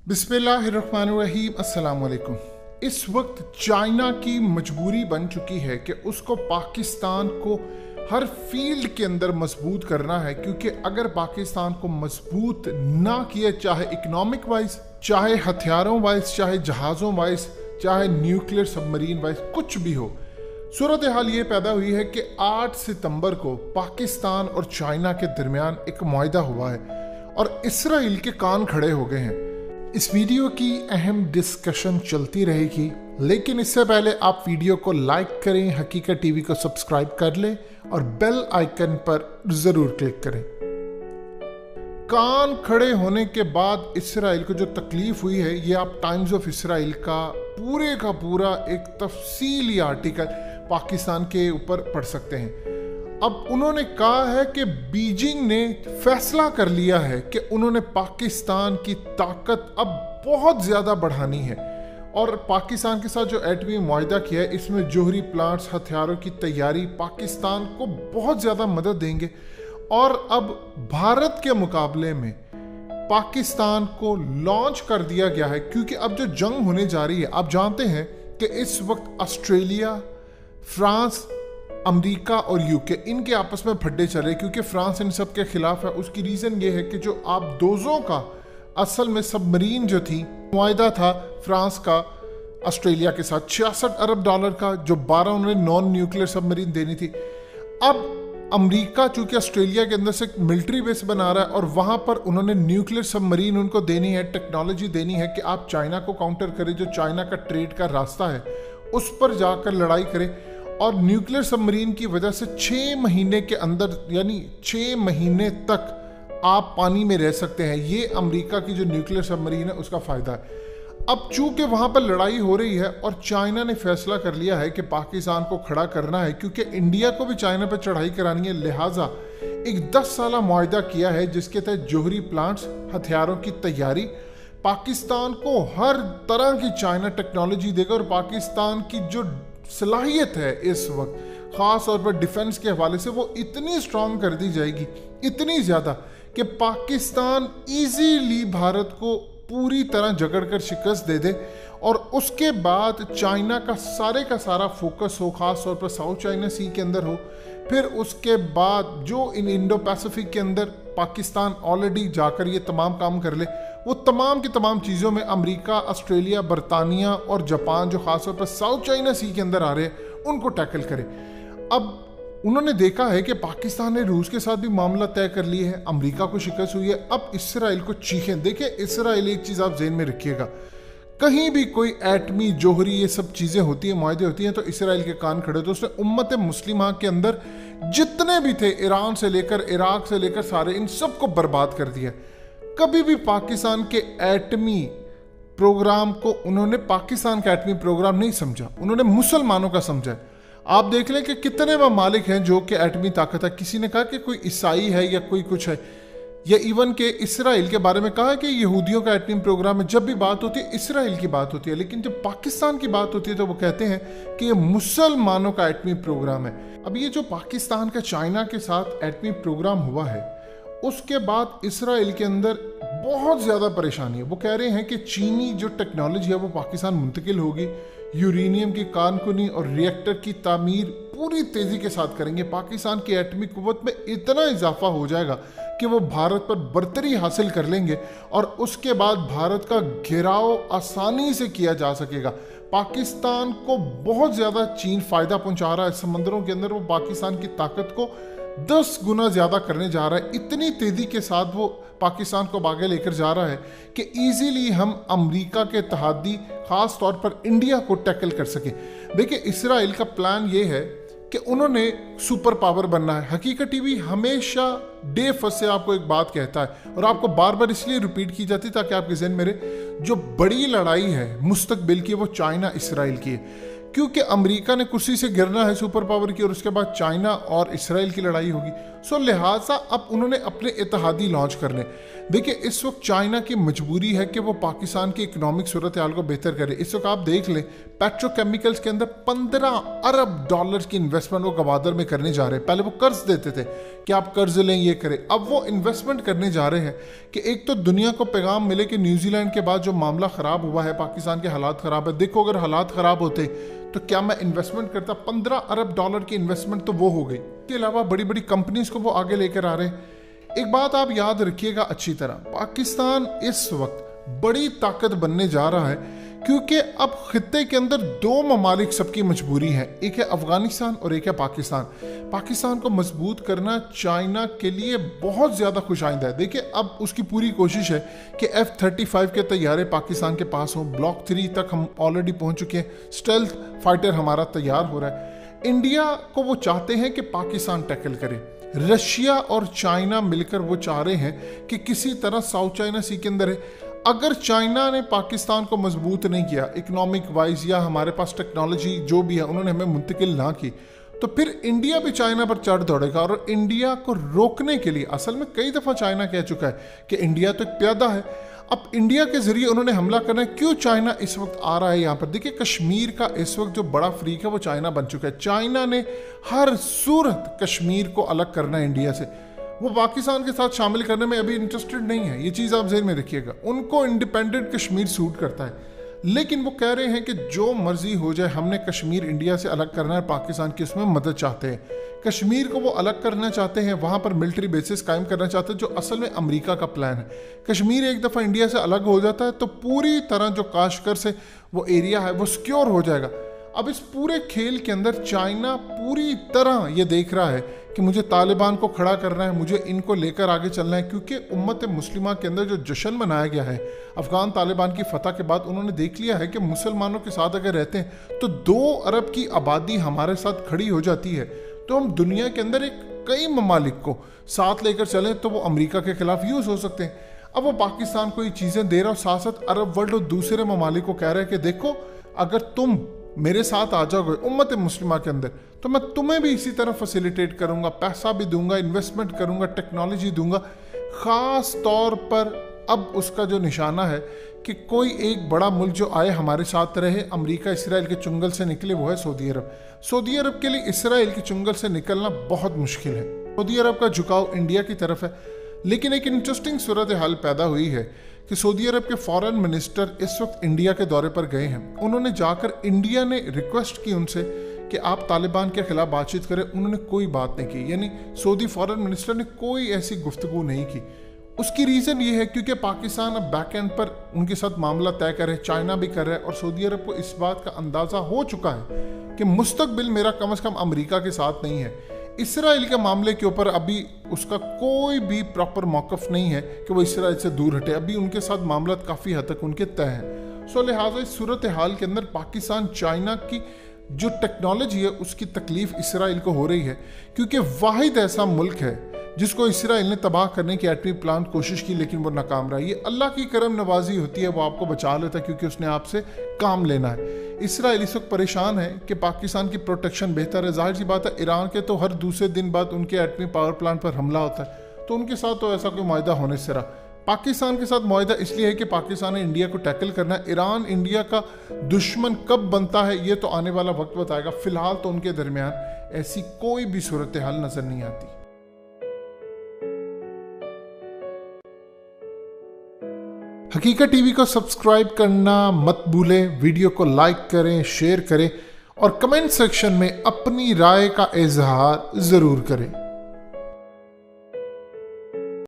बिस्मिल्लाहिर्रहमानिर्रहीम, अस्सलाम वालेकुम। इस वक्त चाइना की मजबूरी बन चुकी है कि उसको पाकिस्तान को हर फील्ड के अंदर मजबूत करना है, क्योंकि अगर पाकिस्तान को मजबूत ना किया, चाहे इकोनॉमिक वाइज, चाहे हथियारों वाइज, चाहे जहाज़ों वाइज, चाहे न्यूक्लियर सबमरीन वाइज, कुछ भी हो, सूरत हाल ये पैदा हुई है कि 8 सितंबर को पाकिस्तान और चाइना के दरमियान एक मुआहदा हुआ है और इसराइल के कान खड़े हो गए हैं। इस वीडियो की अहम डिस्कशन चलती रहेगी, लेकिन इससे पहले आप वीडियो को लाइक करें, हकीकत टीवी को सब्सक्राइब कर लें और बेल आइकन पर जरूर क्लिक करें। कान खड़े होने के बाद इसराइल को जो तकलीफ हुई है, ये आप टाइम्स ऑफ इसराइल का पूरा एक तफसीली आर्टिकल पाकिस्तान के ऊपर पढ़ सकते हैं। अब उन्होंने कहा है कि बीजिंग ने फैसला कर लिया है कि उन्होंने पाकिस्तान की ताकत अब बहुत ज़्यादा बढ़ानी है और पाकिस्तान के साथ जो एटमी मुआहदा किया है, इसमें जोहरी प्लांट्स, हथियारों की तैयारी पाकिस्तान को बहुत ज़्यादा मदद देंगे। और अब भारत के मुकाबले में पाकिस्तान को लॉन्च कर दिया गया है, क्योंकि अब जो जंग होने जा रही है, आप जानते हैं कि इस वक्त ऑस्ट्रेलिया, फ्रांस, अमेरिका और यूके, इनके आपस में फड्डे चल रहे, क्योंकि फ्रांस इन सब के खिलाफ है। उसकी रीज़न ये है कि जो आप दोजों का असल में सबमरीन जो थी, मुआहदा था फ्रांस का ऑस्ट्रेलिया के साथ $66 अरब का, जो 12 उन्होंने नॉन न्यूक्लियर सबमरीन देनी थी। अब अमेरिका चूंकि ऑस्ट्रेलिया के अंदर से मिलिट्री बेस बना रहा है और वहां पर उन्होंने न्यूक्लियर सबमरीन उनको देनी है, टेक्नोलॉजी देनी है कि आप चाइना को काउंटर करें, जो चाइना का ट्रेड का रास्ता है उस पर जाकर लड़ाई करें। और न्यूक्लियर सबमरीन की वजह से 6 महीने के अंदर, यानी 6 महीने तक आप पानी में रह सकते हैं। ये अमेरिका की जो न्यूक्लियर सबमरीन है उसका फ़ायदा है। अब चूंकि वहाँ पर लड़ाई हो रही है और चाइना ने फैसला कर लिया है कि पाकिस्तान को खड़ा करना है, क्योंकि इंडिया को भी चाइना पर चढ़ाई करानी है, लिहाजा एक 10 साला मुआहदा किया है जिसके तहत जोहरी प्लांट्स, हथियारों की तैयारी, पाकिस्तान को हर तरह की चाइना टेक्नोलॉजी देगा और पाकिस्तान की जो सलाहियत है इस वक्त खास तौर पर डिफेंस के हवाले से, वो इतनी स्ट्रांग कर दी जाएगी, इतनी ज़्यादा कि पाकिस्तान इजीली भारत को पूरी तरह जकड़कर शिकस्त दे दे और उसके बाद चाइना का सारा फोकस हो, खास तौर पर साउथ चाइना सी के अंदर हो। फिर उसके बाद जो इन इंडो पैसिफिक के अंदर पाकिस्तान ऑलरेडी जाकर ये तमाम काम कर ले, वो तमाम की तमाम चीज़ों में अमेरिका, ऑस्ट्रेलिया, बरतानिया और जापान, जो खासतौर पर साउथ चाइना सी के अंदर आ रहे हैं, उनको टैकल करे। अब उन्होंने देखा है कि पाकिस्तान ने रूस के साथ भी मामला तय कर लिए है, अमेरिका को शिकस्त हुई है, अब इसराइल को चीखें। देखिए इसराइल, एक चीज़ आप जेहन में रखिएगा, कहीं भी कोई एटमी, जोहरी, ये सब चीज़ें होती हैं, मुआहदे होती हैं, तो इसराइल के कान खड़े। तो उसने उम्मत मुस्लिमा के अंदर जितने भी थे, ईरान से लेकर, इराक से लेकर, सारे इन सब को बर्बाद कर दिया। कभी भी पाकिस्तान के एटमी प्रोग्राम को उन्होंने पाकिस्तान का एटमी प्रोग्राम नहीं समझा, उन्होंने मुसलमानों का समझा। आप देख लें कि कितने ममालिक हैं जो कि एटमी ताकत है। किसी ने कहा कि कोई ईसाई है या कोई कुछ है, या इवन के इसराइल के बारे में कहा कि यहूदियों का एटमी प्रोग्राम है। जब भी बात होती है इसराइल की बात होती है, लेकिन जब पाकिस्तान की बात होती है तो वो कहते हैं कि ये मुसलमानों का एटमी प्रोग्राम है। अब ये जो पाकिस्तान का चाइना के साथ एटमी प्रोग्राम हुआ है, उसके बाद इसराइल के अंदर बहुत ज़्यादा परेशानी है। वो कह रहे हैं कि चीनी जो टेक्नोलॉजी है वो पाकिस्तान मुंतकिल होगी, यूरेनियम की कानकुनी और रिएक्टर की तामीर पूरी तेज़ी के साथ करेंगे। पाकिस्तान की एटमी कुव्वत में इतना इजाफा हो जाएगा कि वो भारत पर बर्तरी हासिल कर लेंगे और उसके बाद भारत का घेराव आसानी से किया जा सकेगा। पाकिस्तान को बहुत ज़्यादा चीन फ़ायदा पहुंचा रहा है समंदरों के अंदर, वो पाकिस्तान की ताकत को 10 गुना ज़्यादा करने जा रहा है। इतनी तेज़ी के साथ वो पाकिस्तान को आगे लेकर जा रहा है कि इजीली हम अमेरिका के तहदी, ख़ास तौर पर इंडिया को टैकल कर सकें। देखिए इसराइल का प्लान ये है कि उन्होंने सुपर पावर बनना है। हकीकत टीवी हमेशा डे फर्स्ट से आपको एक बात कहता है और आपको बार बार इसलिए रिपीट की जाती है ताकि आपके जहन में रहे, जो बड़ी लड़ाई है मुस्तकबिल की, वो चाइना इसराइल की है। क्योंकि अमेरिका ने कुर्सी से गिरना है सुपर पावर की और उसके बाद चाइना और इसराइल की लड़ाई होगी। सो लिहाजा अब उन्होंने अपने इत्तेहादी लॉन्च करने। देखिए इस वक्त चाइना की मजबूरी है कि वो पाकिस्तान की इकोनॉमिक सूरत हाल को बेहतर करे। इस वक्त आप देख लें पेट्रोकेमिकल्स के अंदर 15 अरब डॉलर की इन्वेस्टमेंट वो गवादर में करने जा रहे हैं। पहले वो कर्ज देते थे कि आप कर्ज लें ये करें, अब वो इन्वेस्टमेंट करने जा रहे हैं कि एक तो दुनिया को पैगाम मिले कि न्यूजीलैंड के बाद जो मामला ख़राब हुआ है, पाकिस्तान के हालात ख़राब है, देखो अगर हालात ख़राब होते तो क्या मैं इन्वेस्टमेंट करता। 15 अरब डॉलर की इन्वेस्टमेंट तो वो हो गई। इसके अलावा बड़ी बड़ी कंपनीज को वो आगे लेकर आ रहे हैं। एक बात आप याद रखिएगा अच्छी तरह, पाकिस्तान इस वक्त बड़ी ताकत बनने जा रहा है क्योंकि अब खित्ते के अंदर 2 ममालिक सबकी मजबूरी है, एक है अफगानिस्तान और एक है पाकिस्तान। पाकिस्तान को मजबूत करना चाइना के लिए बहुत ज़्यादा खुश आइंदा है। देखिए अब उसकी पूरी कोशिश है कि F-35 के तैयारे पाकिस्तान के पास हों। ब्लॉक 3 तक हम ऑलरेडी पहुंच चुके हैं, स्टेल्थ फाइटर हमारा तैयार हो रहा है। इंडिया को वो चाहते हैं कि पाकिस्तान टैकल करे। रशिया और चाइना मिलकर वो चाह रहे हैं कि किसी तरह साउथ चाइना सी के अंदर है। अगर चाइना ने पाकिस्तान को मजबूत नहीं किया इकोनॉमिक वाइज या हमारे पास टेक्नोलॉजी जो भी है उन्होंने हमें मुंतकिल ना की, तो फिर इंडिया भी चाइना पर चढ़ दौड़ेगा। और इंडिया को रोकने के लिए असल में कई दफ़ा चाइना कह चुका है कि इंडिया तो एक प्यादा है, अब इंडिया के जरिए उन्होंने हमला करना है। क्यों चाइना इस वक्त आ रहा है यहाँ पर? देखिए कश्मीर का इस वक्त जो बड़ा फ्रीक है वो चाइना बन चुका है। चाइना ने हर सूरत कश्मीर को अलग करना है इंडिया से। वो पाकिस्तान के साथ शामिल करने में अभी इंटरेस्टेड नहीं है, ये चीज़ आप ज़हन में रखिएगा। उनको इंडिपेंडेंट कश्मीर सूट करता है, लेकिन वो कह रहे हैं कि जो मर्जी हो जाए हमने कश्मीर इंडिया से अलग करना है। पाकिस्तान की उसमें मदद चाहते हैं। कश्मीर को वो अलग करना चाहते हैं, वहाँ पर मिलिट्री बेसिस कायम करना चाहते हैं, जो असल में अमेरिका का प्लान है। कश्मीर एक दफ़ा इंडिया से अलग हो जाता है तो पूरी तरह जो काशगर से वो एरिया है वो सिक्योर हो जाएगा। अब इस पूरे खेल के अंदर चाइना पूरी तरह ये देख रहा है कि मुझे तालिबान को खड़ा करना है, मुझे इनको लेकर आगे चलना है, क्योंकि उम्मत मुस्लिमा के अंदर जो जश्न मनाया गया है अफगान तालिबान की फतह के बाद, उन्होंने देख लिया है कि मुसलमानों के साथ अगर रहते हैं तो 2 अरब की आबादी हमारे साथ खड़ी हो जाती है। तो हम दुनिया के अंदर एक कई ममालिक को साथ लेकर चलें तो वो अमेरिका के खिलाफ यूज़ हो सकते हैं। अब वो पाकिस्तान को ये चीज़ें दे रहा और साथ साथ अरब वर्ल्ड और दूसरे ममालिक को कह रहा है कि देखो अगर तुम मेरे साथ आ जाओगे उम्मत मुस्लिमा के अंदर तो मैं तुम्हें भी इसी तरह फैसिलिटेट करूंगा, पैसा भी दूंगा, इन्वेस्टमेंट करूंगा, टेक्नोलॉजी दूंगा। ख़ास तौर पर अब उसका जो निशाना है कि कोई एक बड़ा मुल्क जो आए हमारे साथ रहे, अमेरिका इसराइल के चुंगल से निकले, वो है सऊदी अरब। सऊदी अरब के लिए इसराइल के चुंगल से निकलना बहुत मुश्किल है। सऊदी अरब का झुकाव इंडिया की तरफ है, लेकिन एक इंटरेस्टिंग सूरत हाल पैदा हुई है कि सऊदी अरब के फॉरेन मिनिस्टर इस वक्त इंडिया के दौरे पर गए हैं। उन्होंने जाकर इंडिया ने रिक्वेस्ट की उनसे कि आप तालिबान के खिलाफ बातचीत करें, उन्होंने कोई बात नहीं की। यानी सऊदी फॉरेन मिनिस्टर ने कोई ऐसी गुफ्तगू नहीं की। उसकी रीज़न ये है क्योंकि पाकिस्तान अब बैक एंड पर उनके साथ मामला तय करे, चाइना भी कर रहा है और सऊदी अरब को इस बात का अंदाज़ा हो चुका है कि मुस्तकबिल मेरा कम से कम अमेरिका के साथ नहीं है। इसराइल के मामले के ऊपर अभी उसका कोई भी प्रॉपर मौक़िफ़ नहीं है कि वो इसराइल से दूर हटे। अभी उनके साथ मामला काफ़ी हद तक उनके तय हैं। सो लिहाजा इस सूरत हाल के अंदर पाकिस्तान चाइना की जो टेक्नोलॉजी है उसकी तकलीफ इसराइल को हो रही है, क्योंकि वाहिद ऐसा मुल्क है जिसको इसराइल ने तबाह करने की एटमी प्लांट कोशिश की लेकिन वो नाकाम रहा। ये अल्लाह की करम नवाजी होती है, वो आपको बचा लेता है क्योंकि उसने आपसे काम लेना है। इसराइल इस वक्त परेशान है कि पाकिस्तान की प्रोटेक्शन बेहतर है। जाहिर सी बात है ईरान के तो हर दूसरे दिन बाद उनके एटमी पावर प्लांट पर हमला होता है, तो उनके साथ तो ऐसा कोई मुआहदा होने से रहा। पाकिस्तान के साथ मुआहदा इसलिए है कि पाकिस्तान ने इंडिया को टैकल करना है। ईरान इंडिया का दुश्मन कब बनता है ये तो आने वाला वक्त बताएगा। फिलहाल तो उनके दरमियान ऐसी कोई भी सूरत हाल नजर नहीं आती। हकीकत टीवी को सब्सक्राइब करना मत भूलें, वीडियो को लाइक करें, शेयर करें और कमेंट सेक्शन में अपनी राय का इजहार ज़रूर करें।